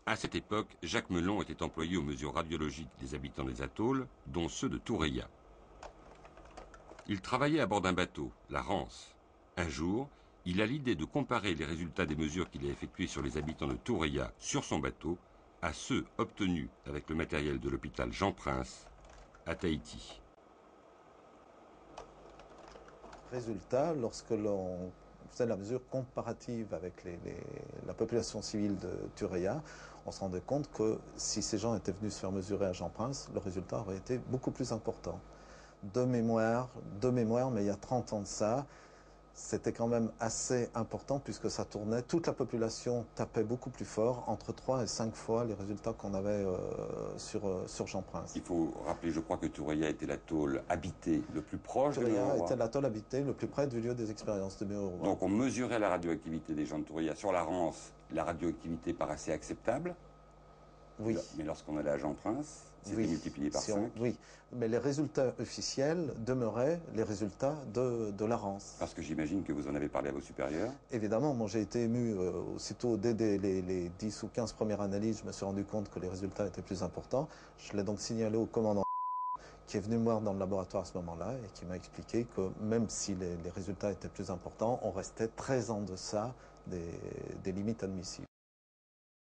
À cette époque, Jacques Melon était employé aux mesures radiologiques des habitants des atolls, dont ceux de Toureia. Il travaillait à bord d'un bateau, la Rance. Un jour, il a l'idée de comparer les résultats des mesures qu'il a effectuées sur les habitants de Toureia sur son bateau à ceux obtenus avec le matériel de l'hôpital Jean-Prince à Tahiti. Résultat, lorsque l'on faisait la mesure comparative avec la population civile de Toureia, on se rendait compte que si ces gens étaient venus se faire mesurer à Jean-Prince, le résultat aurait été beaucoup plus important. De mémoire, mais il y a 30 ans de ça, c'était quand même assez important puisque ça tournait, toute la population tapait beaucoup plus fort, entre 3 et 5 fois les résultats qu'on avait sur Jean-Prince. Il faut rappeler, je crois que Toureia était l'atoll habité le plus proche de Toureia Mururoa. était l'atoll habité le plus près du lieu des expériences de Mururoa. Donc on mesurait la radioactivité des gens de Toureia. Sur la Rance, la radioactivité paraissait acceptable. Oui. Mais lorsqu'on allait à Jean-Prince, c'était multiplié par 5. Oui, mais les résultats officiels demeuraient les résultats de la Rance. Parce que j'imagine que vous en avez parlé à vos supérieurs. Évidemment, moi j'ai été ému aussitôt, dès les 10 ou 15 premières analyses, je me suis rendu compte que les résultats étaient plus importants. Je l'ai donc signalé au commandant qui est venu me voir dans le laboratoire à ce moment-là et qui m'a expliqué que même si les résultats étaient plus importants, on restait très en deçà des limites admissibles.